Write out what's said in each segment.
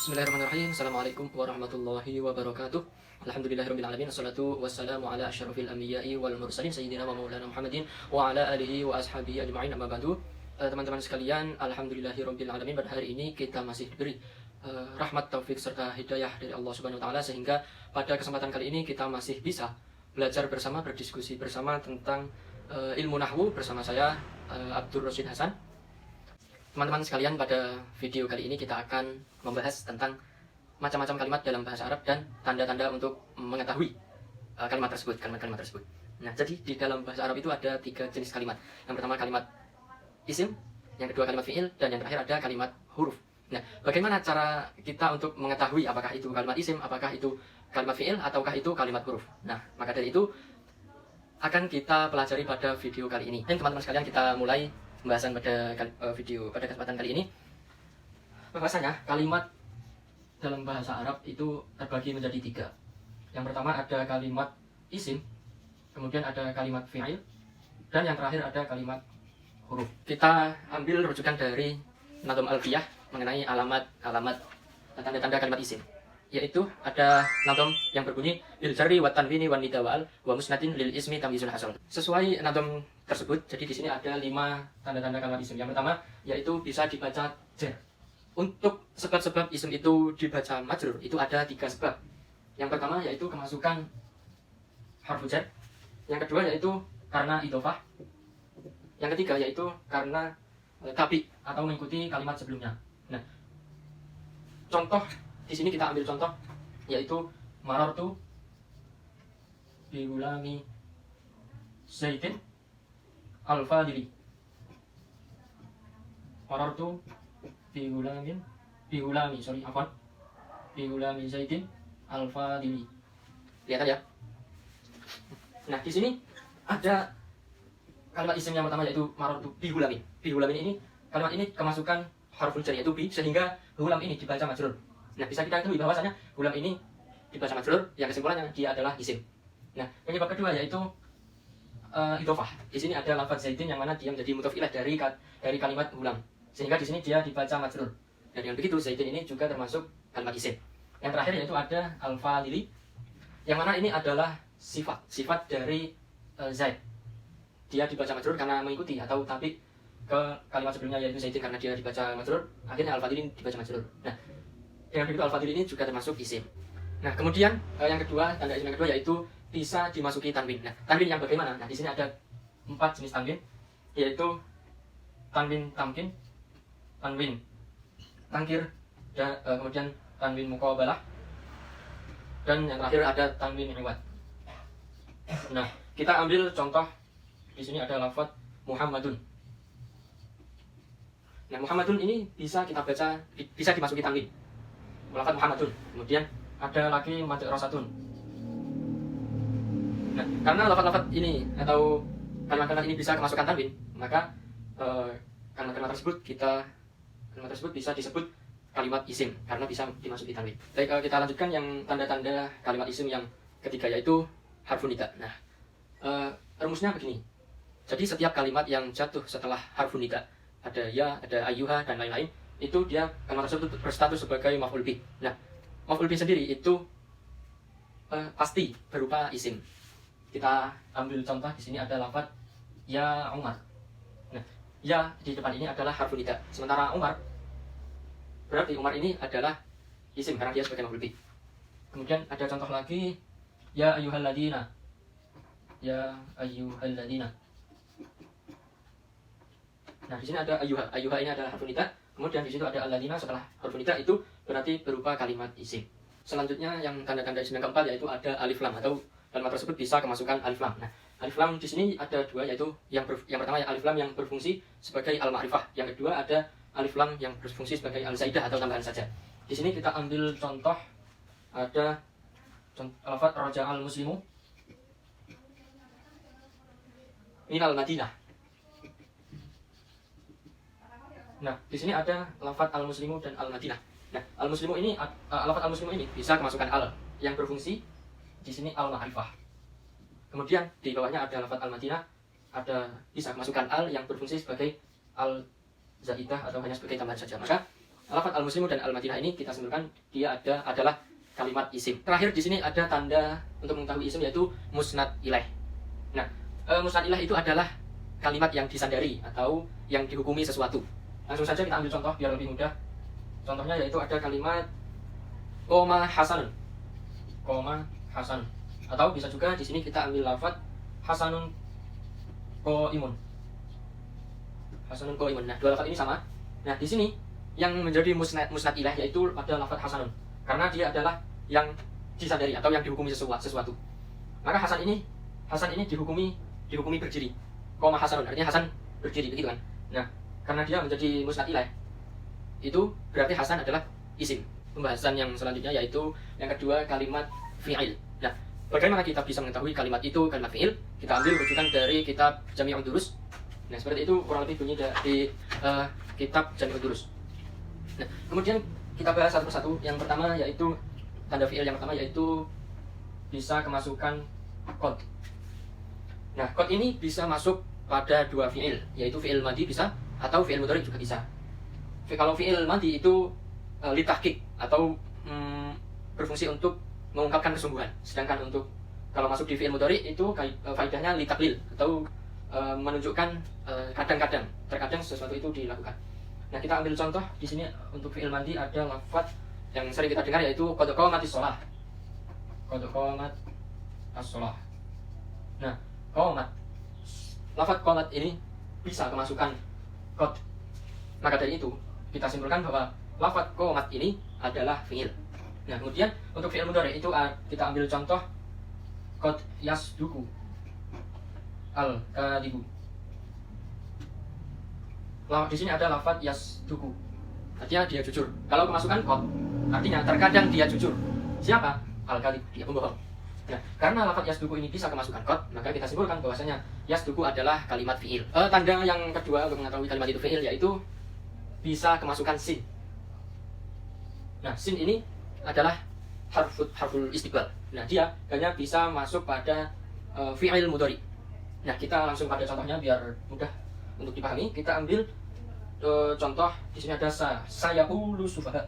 Bismillahirrahmanirrahim. Assalamualaikum warahmatullahi wabarakatuh. Alhamdulillahirrabbilalamin. Assalatu wassalamu ala asyrafil anbiya'i wal mursalin sayyidina wa maulana Muhammadin wa ala alihi wa ashabihi ajma'in, amma ba'du. Teman-teman sekalian, alhamdulillahirrabbilalamin, pada hari ini kita masih diberi rahmat, taufik serta hidayah dari Allah Subhanahu wa taala, sehingga pada kesempatan kali ini kita masih bisa belajar bersama, berdiskusi bersama tentang ilmu nahwu bersama saya Abdur Rasyid Hasan. Teman-teman sekalian, pada video kali ini kita akan membahas tentang macam-macam kalimat dalam bahasa Arab dan tanda-tanda untuk mengetahui kalimat tersebut. Nah, jadi di dalam bahasa Arab itu ada 3 jenis kalimat. Yang pertama kalimat isim, yang kedua kalimat fi'il, dan yang terakhir ada kalimat huruf. Nah, bagaimana cara kita untuk mengetahui apakah itu kalimat isim, apakah itu kalimat fi'il, ataukah itu kalimat huruf? Nah, maka dari itu akan kita pelajari pada video kali ini. Dan teman-teman sekalian, kita mulai pembahasan pada pada kesempatan kali ini. Bahwasanya kalimat dalam bahasa Arab itu terbagi menjadi 3. Yang pertama ada kalimat isim, kemudian ada kalimat fi'il, dan yang terakhir ada kalimat huruf. Kita ambil rujukan dari Nadhum Alfiyah mengenai alamat tanda-tanda kalimat isim, yaitu ada nadhum yang berbunyi lil jarri wa tanwini wan nida wa musnadin lil ismi tamyizun hasan. Sesuai nadhum tersebut, jadi di sini ada 5 tanda-tanda kalimat isim. Yang pertama yaitu bisa dibaca jar. Untuk sebab-sebab isim itu dibaca majrur itu ada 3 sebab. Yang pertama yaitu kemasukan harfu jar. Yang kedua yaitu karena idhofah. Yang ketiga yaitu karena tabi atau mengikuti kalimat sebelumnya. Nah, contoh di sini kita ambil contoh yaitu marartu bi gulami Zaidin al-Fadili. Marartu bi gulami Zaidin al-Fadili. Lihat ya. Nah, di sini ada kalimat isim yang pertama yaitu marartu bi gulamin. Bi gulamin ini, kalimat ini kemasukan harful jar yaitu bi, sehingga gulam ini dibaca majrur. Nah, bisa kita ketahui bahwasanya gulam ini dibaca majrur, yang kesimpulannya dia adalah isim. Nah, penyebab kedua yaitu idhofah. Di sini ada lafaz Zaidin yang mana dia menjadi mudhof ilaih dari kalimat gulam, sehingga di sini dia dibaca majrur. Dan dengan begitu Zaidin ini juga termasuk kalimat isim. Yang terakhir yaitu ada al-Fadili, yang mana ini adalah sifat dari Zaid. Dia dibaca majrur karena mengikuti atau tabi ke kalimat sebelumnya yaitu Zaidin, karena dia dibaca majrur, akhirnya al-Fadili dibaca majrur. Nah, dengan begitu al-Fadili ini juga termasuk isim. Nah, kemudian yang kedua, tanda isim yang kedua yaitu bisa dimasuki tanwin. Nah, tanwin yang bagaimana? Nah, di sini ada 4 jenis tanwin, yaitu tanwin tamkin, tanwin tangkir, dan kemudian tanwin muqabalah, dan yang terakhir ada tanwin iwad. Nah, kita ambil contoh. Di sini ada lafaz Muhammadun. Nah, Muhammadun ini bisa kita baca, bisa dimasuki tanwin. Lafaz Muhammadun. Kemudian ada lagi mad rosatun. Nah, karena lafaz-lafaz ini atau kalimat-kalimat ini bisa kemasukan tanwin, maka kalimat-kalimat tersebut bisa disebut kalimat isim karena bisa dimasuki tanwin. Baik, kita lanjutkan yang tanda-tanda kalimat isim yang ketiga yaitu harfun nida. Nah, rumusnya begini. Jadi setiap kalimat yang jatuh setelah harfun nida, ada ya, ada ayyuha, dan lain-lain, itu dia kalimat tersebut berstatus sebagai maf'ul bih. Nah, maf'ul bih sendiri itu pasti berupa isim. Kita ambil contoh, di sini ada lafaz ya Umar. Nah, ya di depan ini adalah harfun nida. Sementara Umar, berarti Umar ini adalah isim karena dia sebagai maf'ul bih. Kemudian ada contoh lagi, ya ayyuhalladzina. Ya ayyuhalladzina. Nah, di sini ada ayyuha. Ayyuha ini adalah harfun nida. Kemudian di situ ada alladzina setelah harfun nida, itu berarti berupa kalimat isim. Selanjutnya yang tanda-tanda isim yang keempat yaitu ada alif lam, atau kalimat tersebut bisa kemasukan alif lam. Nah, alif lam di sini ada 2, yaitu yang pertama alif lam yang berfungsi sebagai al-ma'rifah. Yang kedua ada alif lam yang berfungsi sebagai al-zaidah atau tambahan saja. Di sini kita ambil contoh, ada lafaz raja'al muslimu minal Madinah. Nah, di sini ada lafaz al-muslimu dan al-Madinah. Nah, al-muslimu ini, lafaz al-muslimu ini bisa kemasukan al yang berfungsi di sini al-ma'rifah. Kemudian di bawahnya ada lafaz al-Madinah, bisa kemasukan al yang berfungsi sebagai al-zaidah atau hanya sebagai tambahan saja. Maka lafaz al-muslimu dan al-madinah ini kita simpulkan dia adalah kalimat isim. Terakhir di sini ada tanda untuk mengetahui isim yaitu musnad ilaih. Nah, musnad ilaih itu adalah kalimat yang disandari atau yang dihukumi sesuatu. Langsung saja kita ambil contoh biar lebih mudah. Contohnya yaitu ada kalimat qoma hasanun. Qoma hasan. Atau bisa juga di sini kita ambil lafaz hasanun qaimun. Hasanun qaimun. Nah, dua lafaz ini sama. Nah, di sini yang menjadi musnad ilaih yaitu pada lafaz hasanun. Karena dia adalah yang disadari atau yang dihukumi sesuatu. Maka hasan ini dihukumi berdiri. Qoma hasanun artinya hasan berdiri begitu kan. Nah, karena dia menjadi musnad ilaih itu berarti hasan adalah isim. Pembahasan yang selanjutnya yaitu yang kedua kalimat fi'il. Nah, bagaimana kita bisa mengetahui kalimat itu kalimat fi'il? Kita ambil rujukan dari kitab Jami'ud Durus. Nah, seperti itu kurang lebih bunyi dari kitab Jami'ud Durus. Nah, kemudian kita bahas satu persatu. Yang pertama yaitu tanda fi'il yang pertama yaitu bisa kemasukan qad. Nah, qad ini bisa masuk pada dua fi'il, yaitu fi'il madhi bisa atau fi'il mudhari juga bisa. Kalau fi'il madhi itu litahqiq atau berfungsi untuk mengungkapkan kesungguhan. Sedangkan untuk kalau masuk di fi'il mudhari itu faedahnya litaklil atau menunjukkan kadang-kadang, terkadang sesuatu itu dilakukan. Nah, kita ambil contoh di sini untuk fi'il madhi ada lafaz yang sering kita dengar yaitu qad qamatis shalah. Qad qamatis shalah. Nah, qamat. Lafaz qamat ini bisa kemasukan qad. Maka dari itu kita simpulkan bahwa lafaz qamat ini adalah fi'il. Nah, kemudian untuk fi'il mudhari itu kita ambil contoh qad yasduku al-kadibu. Di sini ada lafaz yasduku, artinya dia jujur. Kalau kemasukan qad, artinya terkadang dia jujur. Siapa? Al-kadib, dia pembohong. Nah, karena lafaz yasduku ini bisa kemasukan qad, maka kita simpulkan bahwasanya yasduku adalah kalimat fi'il. Tanda yang kedua untuk mengetahui kalimat itu fi'il yaitu bisa kemasukan sin. Nah, sin ini adalah harful istiqbal. Nah, dia hanya bisa masuk pada fi'il mudhari. Nah, kita langsung pada contohnya biar mudah untuk dipahami. Kita ambil contoh di sini ada sayaqulu sufaha.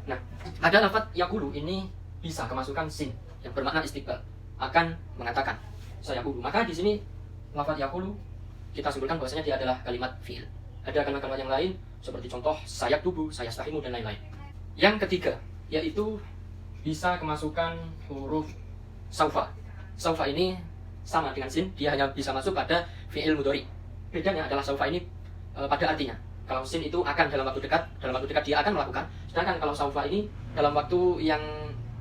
Nah, ada lafaz yaqulu ini bisa kemasukan sin yang bermakna istiqbal, akan mengatakan sayaqulu. Maka di sini lafaz yaqulu kita simpulkan bahwasanya dia adalah kalimat fi'il. Ada kalimat-kalimat yang lain seperti contoh sayaktubu, sayastahimu dan lain-lain. Yang ketiga yaitu bisa kemasukan huruf saufa. Saufa ini sama dengan sin, dia hanya bisa masuk pada fi'il mudhari. Bedanya adalah saufa ini pada artinya. Kalau sin itu akan dalam waktu dekat dia akan melakukan. Sedangkan kalau saufa ini dalam waktu yang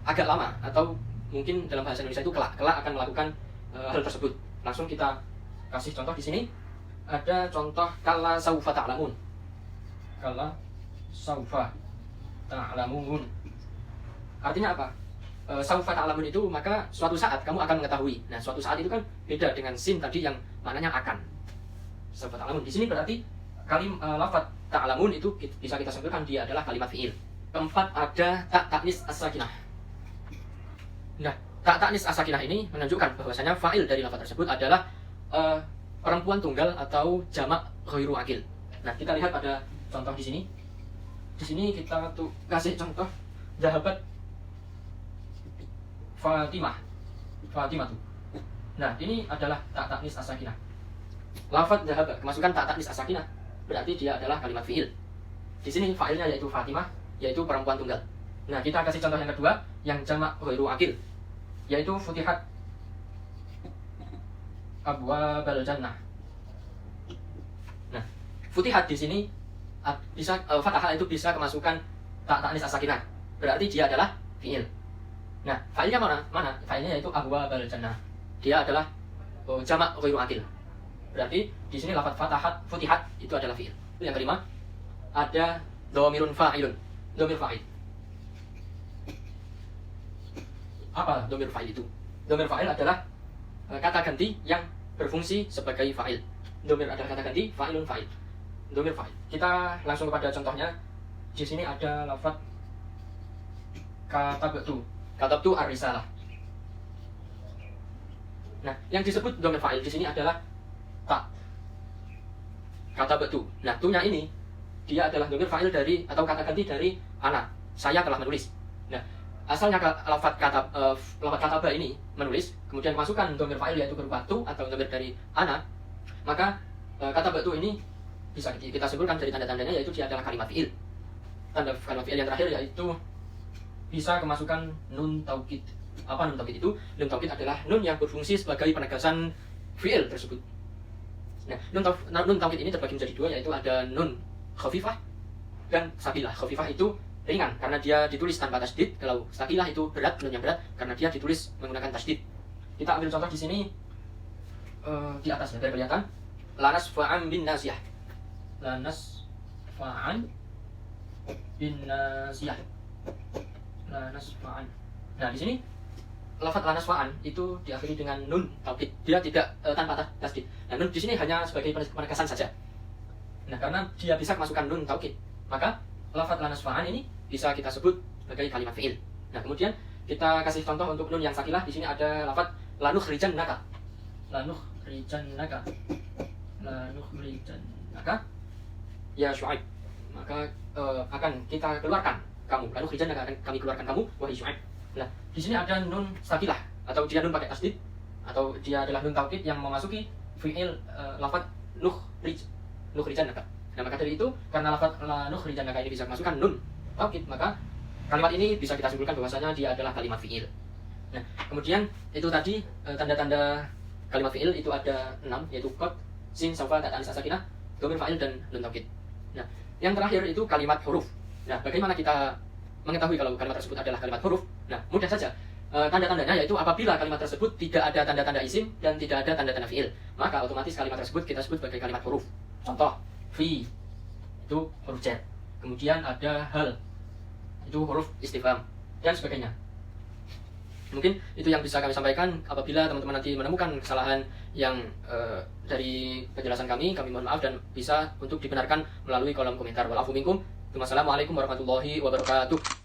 agak lama atau mungkin dalam bahasa Indonesia itu kelak akan melakukan hal tersebut. Langsung kita kasih contoh di sini. Ada contoh kalla saufa ta'lamun. Kalla saufa ta'lamun. Artinya apa? Saufa ta'lamun itu maka suatu saat kamu akan mengetahui. Nah, suatu saat itu kan beda dengan sin tadi yang maknanya akan. Saufa ta'lamun di sini berarti lafaz ta'lamun itu bisa kita simpulkan dia adalah kalimat fi'il. Keempat ada tak ta'nis as-sakinah. Nah, tak ta'nis as-sakinah ini menunjukkan bahwasanya fa'il dari lafaz tersebut adalah perempuan tunggal atau jamak ghairu akil. Nah, kita lihat pada contoh di sini. Di sini kita tuh kasih contoh zahabat Fatimah tuh. Nah, ini adalah tak ta'nis as-sakinah. Lafaz zahabat kemasukan tak ta'nis as-sakinah berarti dia adalah kalimat fi'il. Di sini fa'ilnya yaitu Fatimah, yaitu perempuan tunggal. Nah, kita kasih contoh yang kedua yang jamak ghairu akil yaitu futihat abwabal jannah. Nah, futihat di sini bisa fathah itu bisa kemasukan tak ta'nis as-sakinah. Berarti dia adalah fi'il. Nah, fa'ilnya mana? Fa'ilnya yaitu abwabal jannah. Dia adalah jamak ghairu akil. Berarti di sini lafaz futihat itu adalah fi'il. Yang kelima ada dhamirun fa'ilun. Dhamir fa'il. Apa dhamir fa'il itu? Dhamir fa'il adalah kata ganti yang berfungsi sebagai fa'il. Dhamir adalah kata ganti fa'ilun fa'il. Dhamir fa'il. Kita langsung kepada contohnya. Di sini ada lafaz katabtu ar-risalah. Nah, yang disebut dhamir fa'il di sini adalah tak. kata betu. Nah, tu-nya ini dia adalah dhamir fa'il dari atau kata ganti dari ana. Saya telah menulis. Nah, asalnya lafaz kataba ini menulis, kemudian masukkan dhamir fa'il yaitu berupa tu atau dhamir dari ana, maka kata betu ini bisa kita simpulkan dari tanda-tandanya yaitu dia adalah kalimat fi'il. Tanda kalimat fi'il yang terakhir yaitu bisa kemasukan nun taukid. Apa nun taukid itu? Nun taukid adalah nun yang berfungsi sebagai penegasan fi'il tersebut. Nah, nun taukid ini terbagi menjadi dua, yaitu ada nun khafifah dan sakilah. Khafifah itu ringan karena dia ditulis tanpa tasdid. Kalau sakilah itu berat, nun yang berat karena dia ditulis menggunakan tasdid. Kita ambil contoh di sini di atasnya biar kelihatan. Lanas fa'an bin nasiyah. Lanas fa'an bin nasiyah. Lanas fa'an. Nah, di sini lafaz lanas fa'an itu diakhiri dengan nun taukid. Dia tidak tanpa tasdid. Nah, nun di sini hanya sebagai penegasan saja. Nah, karena dia bisa kemasukan nun taukid, maka lafaz lanas fa'an ini bisa kita sebut sebagai kalimat fi'il. Nah, kemudian kita kasih contoh untuk nun yang sakilah. Di sini ada lafaz lanukhrijannaka. Lanukhrijannaka. Lanukhrijannaka ya Syuaib. Maka akan kita keluarkan kamu. Lanukhrijannaka, akan kami keluarkan kamu wahai Syuaib. Nah, di sini ada nun sakilah atau dia nun pakai tasdid atau dia adalah nun taukid yang memasuki fi'il lafaz nukhrijannaka. Nah, maka dari itu karena lafaz nukhrijannaka ini bisa masukkan nun taukid, maka kalimat ini bisa kita simpulkan bahwasanya dia adalah kalimat fi'il. Nah, kemudian itu tadi tanda-tanda kalimat fi'il itu ada 6, yaitu qad, sin, sawfa, ta, anis, sakinah, dhamir fa'il dan nun taukid. Nah, yang terakhir itu kalimat huruf. Nah, bagaimana kita mengetahui kalau kalimat tersebut adalah kalimat huruf? Nah, mudah saja. Tanda-tandanya yaitu apabila kalimat tersebut tidak ada tanda-tanda isim dan tidak ada tanda-tanda fi'il, maka otomatis kalimat tersebut kita sebut sebagai kalimat huruf. Contoh, fi itu huruf jar. Kemudian ada hal itu huruf istifham dan sebagainya. Mungkin itu yang bisa kami sampaikan. Apabila teman-teman nanti menemukan kesalahan yang dari penjelasan kami mohon maaf dan bisa untuk dibenarkan melalui kolom komentar. Walafu minkum. Wassalamualaikum warahmatullahi wabarakatuh.